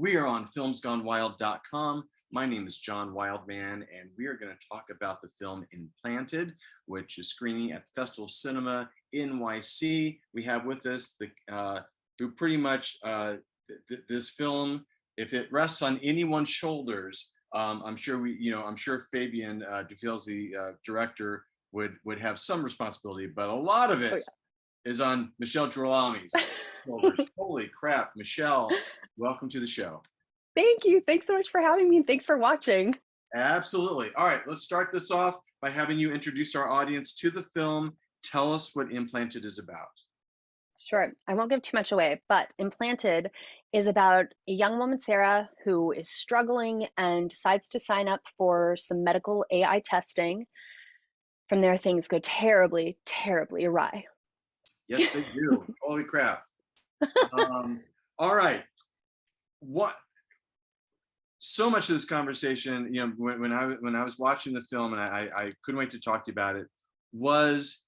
We are on filmsgonewild.com. My name is John Wildman, and we are going to talk about the film Implanted, which is screening at the Festival of Cinema NYC. We have with us who pretty much this film, if it rests on anyone's shoulders, I'm sure Fabian Dufils, the director, would have some responsibility, but a lot of it is on Michelle Girolami's shoulders. Holy crap, Michelle! Welcome to the show. Thank you. Thanks so much for having me. And thanks for watching. Absolutely. All right, let's start this off by having you introduce our audience to the film. Tell us what Implanted is about. Sure. I won't give too much away, but Implanted is about a young woman, Sarah, who is struggling and decides to sign up for some medical AI testing. From there, things go terribly, terribly awry. Yes, they do. Holy crap. All right. So much of this conversation, when I was watching the film, and I couldn't wait to talk to you about it, was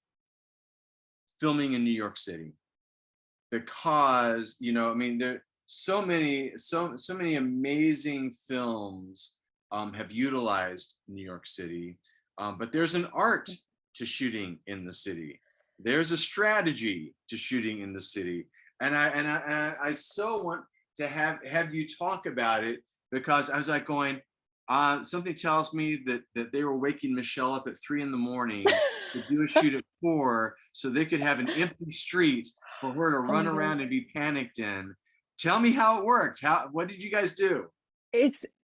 filming in New York City, because there so many amazing films have utilized New York City, but there's an art to shooting in the city. There's a strategy to shooting in the city, and I so want to have you talk about it, because I was like going, something tells me that they were waking Michelle up at 3 a.m. to do a shoot at 4, so they could have an empty street for her to run around and be panicked in. Tell me how it worked. What did you guys do?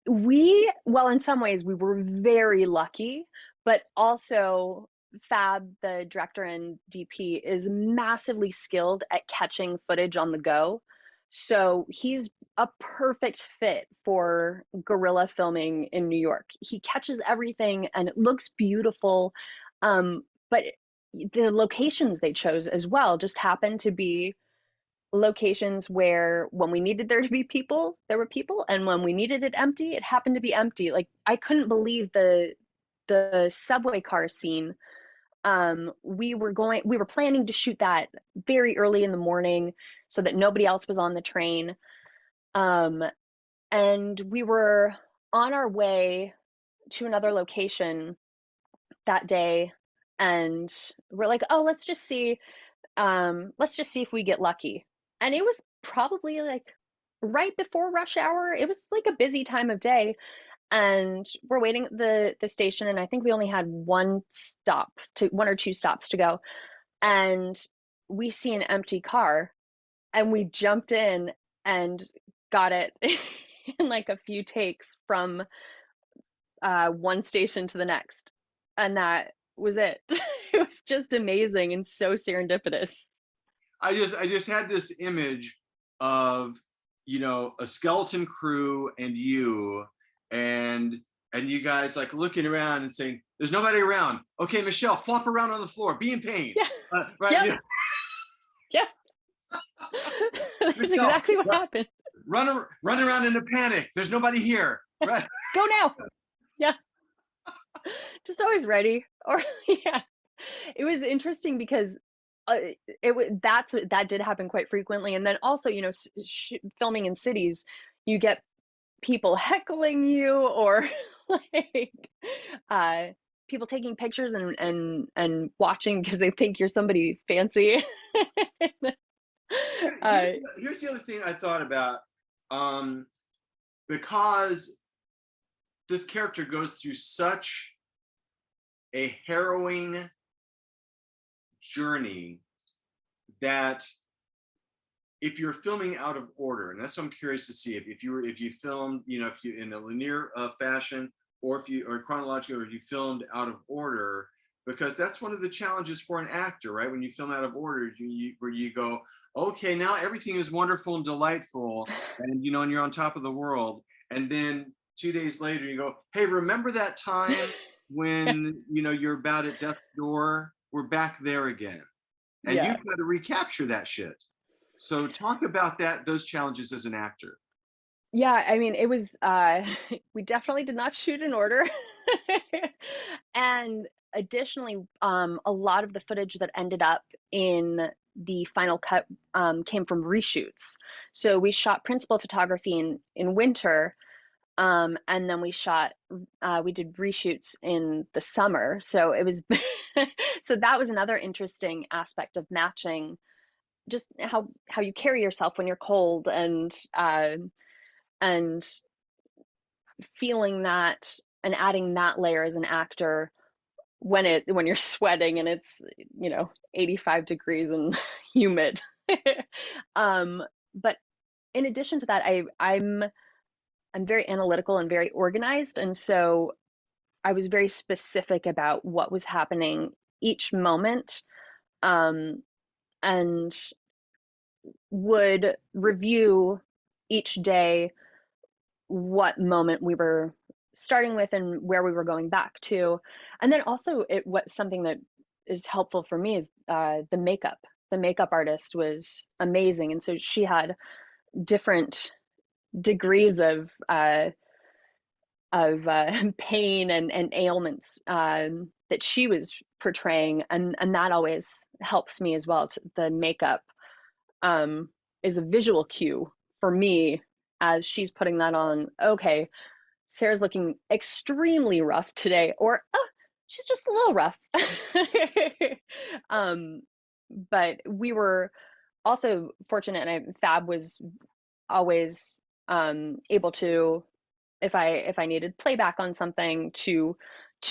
Well, in some ways we were very lucky, but also Fab, the director and DP, is massively skilled at catching footage on the go. So he's a perfect fit for guerrilla filming in New York. He catches everything and it looks beautiful. But the locations they chose as well just happened to be locations where when we needed there to be people, there were people, and when we needed it empty, it happened to be empty. Like, I couldn't believe the subway car scene. We were planning to shoot that very early in the morning so that nobody else was on the train. And we were on our way to another location that day, and we're like, oh, let's just see if we get lucky. And it was probably like right before rush hour. It was like a busy time of day. And we're waiting at the station, and I think we only had one or two stops to go. And we see an empty car, and we jumped in and got it in like a few takes from one station to the next. And that was it. It was just amazing and so serendipitous. I just had this image of a skeleton crew and you guys like looking around and saying, "There's nobody around. Okay, Michelle, flop around on the floor, be in pain." Yeah. Right. Yep. Yeah. That's Michelle, exactly what happened. Run around in a panic. There's nobody here. Right. Go now. Yeah. Just always ready. Or yeah. It was interesting because that did happen quite frequently. And then also, filming in cities, you get people heckling you, or like people taking pictures and watching because they think you're somebody fancy. Here's the other thing I thought about, because this character goes through such a harrowing journey that if you're filming out of order, and that's what I'm curious to see, if you filmed, if you in a linear fashion, or chronological, or if you filmed out of order, because that's one of the challenges for an actor, right? When you film out of order, where you go, okay, now everything is wonderful and delightful, and and you're on top of the world, and then 2 days later you go, hey, remember that time when you're about at death's door? We're back there again, and Yeah. you've got to recapture that shit. So talk about those challenges as an actor. Yeah, I mean, it was we definitely did not shoot in order. And additionally, a lot of the footage that ended up in the final cut came from reshoots. So we shot principal photography in winter, and then we did reshoots in the summer. So it was, so that was another interesting aspect of matching just how you carry yourself when you're cold, and feeling that and adding that layer as an actor when you're sweating and it's 85 degrees and humid. um but in addition to that, I'm very analytical and very organized, and so I was very specific about what was happening each moment, um and would review each day what moment we were starting with and where we were going back to. And then also, it what something that is helpful for me is the makeup. The makeup artist was amazing, and so she had different degrees of pain and ailments that she was portraying, and that always helps me as well. The makeup um, is a visual cue for me as she's putting that on. Okay, Sarah's looking extremely rough today, or oh, she's just a little rough. um, but we were also fortunate, and Fab was always able to, if I needed playback on something, to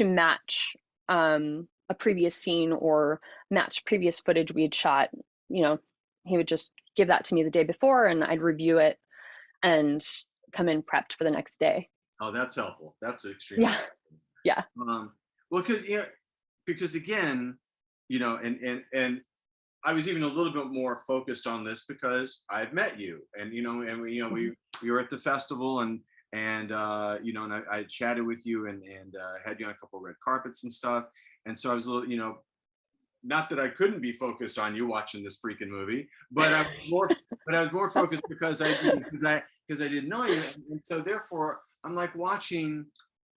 match a previous scene or match previous footage we had shot. You know, he would just give that to me the day before, and I'd review it and come in prepped for the next day. Oh, that's helpful. That's extremely Yeah, helpful. yeah. Well, because again, and I was even a little bit more focused on this because I've met you, and and we were at the festival, and and I chatted with you, and had you on a couple of red carpets and stuff, and so I was a little, not that I couldn't be focused on you watching this freaking movie, but I was more focused because I didn't know you, and so therefore I'm like watching,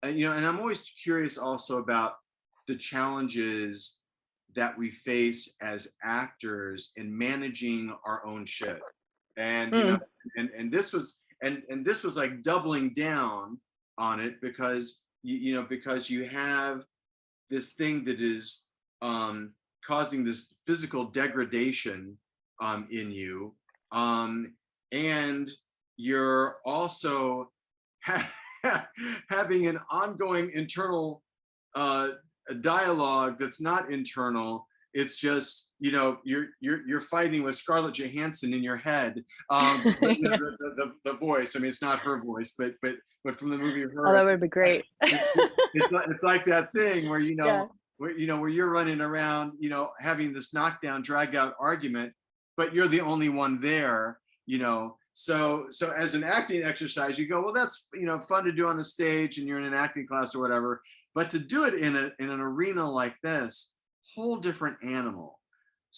and I'm always curious also about the challenges that we face as actors in managing our own shit, and Mm, and this was and this was like doubling down on it because because you have this thing that is causing this physical degradation in you, and you're also having an ongoing internal dialogue that's not internal. It's just you're fighting with Scarlett Johansson in your head. But, yeah. the voice. I mean, it's not her voice, but from the movie Oh, Her, that would be great. it's it's like that thing where Yeah, where you're running around, having this knockdown, drag out argument, but you're the only one there. So as an acting exercise, you go, well, that's fun to do on the stage, and you're in an acting class or whatever. But to do it in an arena like this, whole different animal.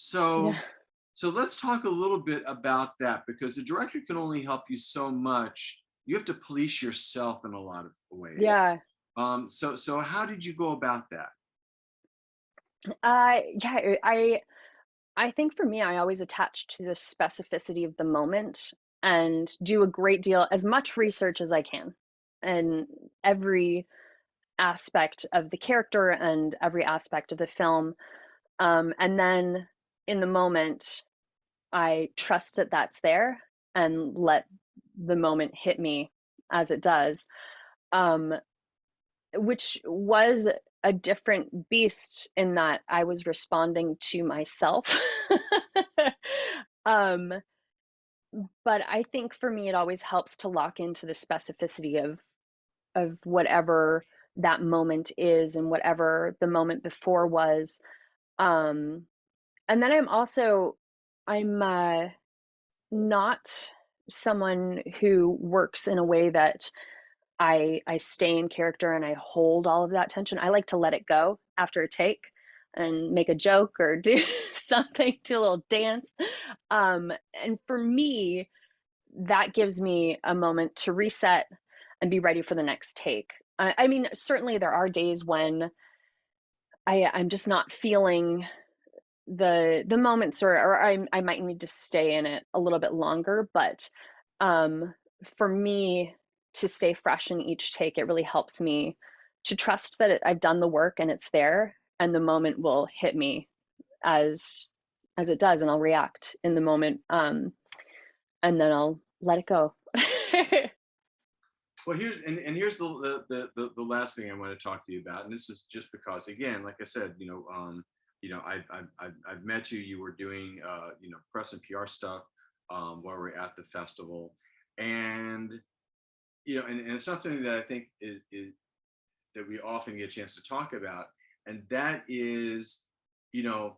yeah, So let's talk a little bit about that, because the director can only help you so much. You have to police yourself in a lot of ways. yeah. So how did you go about that? Yeah, I think for me, I always attach to the specificity of the moment and do a great deal, as much research as I can, and every aspect of the character and every aspect of the film. And then in the moment, I trust that that's there and let the moment hit me as it does, um, which was a different beast in that I was responding to myself. um, but I think for me, it always helps to lock into the specificity of whatever that moment is and whatever the moment before was. Um, and then I'm not someone who works in a way that I stay in character and I hold all of that tension. I like to let it go after a take and make a joke or do something, do a little dance. And for me, that gives me a moment to reset and be ready for the next take. I mean, certainly there are days when I'm just not feeling the moments, or I might need to stay in it a little bit longer, but um, for me to stay fresh in each take, it really helps me to trust that I've done the work and it's there, and the moment will hit me as it does, and I'll react in the moment, and then I'll let it go. Well, here's the last thing I want to talk to you about, and this is just because, again, like I said, I've met you. You were doing press and PR stuff while we're at the festival, and and it's not something that I think is that we often get a chance to talk about, and that is, you know,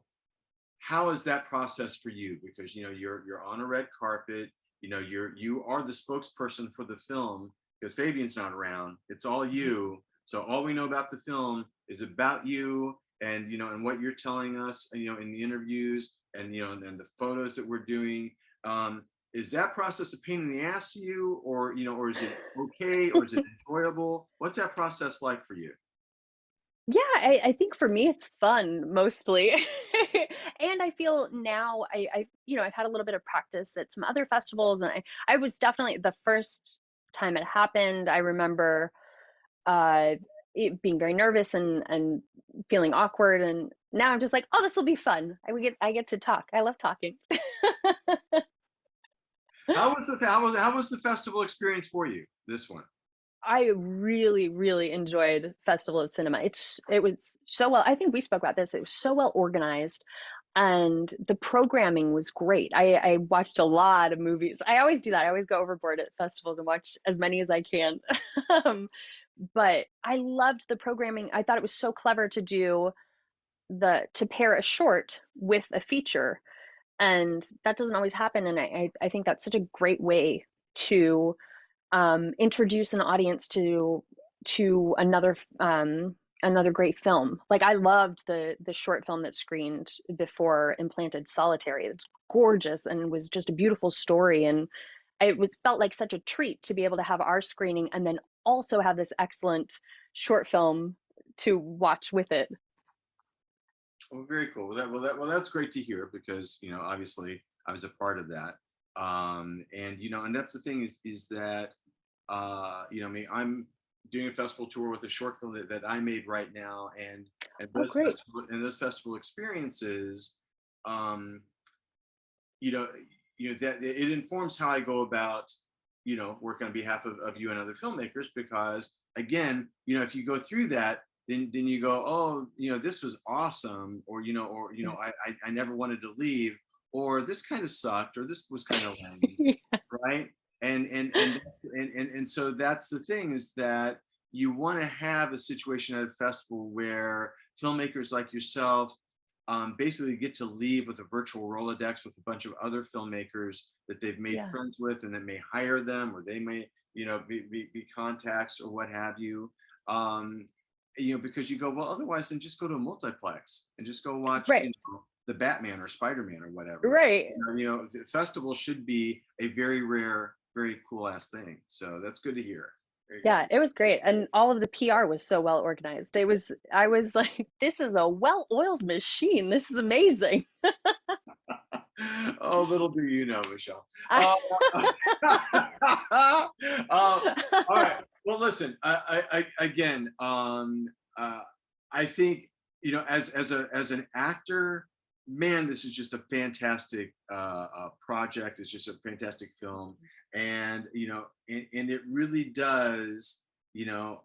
how is that process for you? Because you're on a red carpet, you are the spokesperson for the film because Fabian's not around. It's all you. So all we know about the film is about you, and and what you're telling us, in the interviews, and the photos that we're doing. Is that process a pain in the ass to you, or is it okay, or is it enjoyable? What's that process like for you? Yeah, I think for me it's fun mostly. And I feel now I've had a little bit of practice at some other festivals, and I was definitely the first time it happened. I remember uh being very nervous and feeling awkward, and now I'm just like, oh, this will be fun. I get to talk. I love talking. How was the festival experience for you? This one. I really, really enjoyed Festival of Cinema. It was so well. I think we spoke about this. It was so well organized, and the programming was great. I watched a lot of movies. I always do that. I always go overboard at festivals and watch as many as I can. um, but I loved the programming. I thought it was so clever to do to pair a short with a feature, and that doesn't always happen. And I think that's such a great way to introduce an audience to another great film. Like I loved the short film that screened before Implanted Solitary. It's gorgeous and was just a beautiful story, and it was felt like such a treat to be able to have our screening and then also have this excellent short film to watch with it. Well, very cool. That's great to hear because obviously I was a part of that, and that's the thing is that I mean, I'm doing a festival tour with a short film that I made right now, and Oh, great. those festival experiences, um, you know, that it informs how I go about work on behalf of you and other filmmakers because again, if you go through that, then you go, oh, this was awesome, or Yeah. I never wanted to leave, or this kind of sucked, or this was kind of lame, right? And so that's the thing is that you want to have a situation at a festival where filmmakers like yourself basically get to leave with a virtual Rolodex with a bunch of other filmmakers that they've made Yeah. friends with and that may hire them or they may be contacts or what have you. um, because you go, well, otherwise then just go to a multiplex and just go watch Right. the Batman or Spider-Man or whatever. Right. The festival should be a very rare, very cool ass thing. So that's good to hear. Very good to Yeah, it was great. And all of the PR was so well organized. I was like, this is a well-oiled machine. This is amazing. hear. Oh, little do you know, Michelle. I, Uh, uh, all right. Well, listen. Again, I think as an actor, man, this is just a fantastic project. It's just a fantastic film, and and it really does.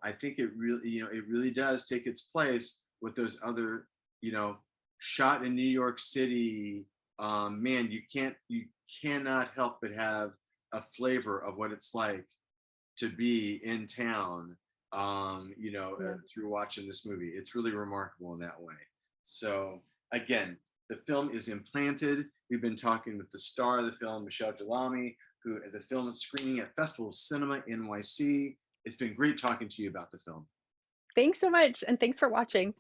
I think it really does take its place with those other, you know, shot in New York City. Man, you cannot help but have a flavor of what it's like to be in town, yeah. through watching this movie. It's really remarkable in that way. So again, the film is Implanted. We've been talking with the star of the film, Michelle Girolami, who the film is screening at Festival of Cinema NYC. It's been great talking to you about the film. Thanks so much. And thanks for watching.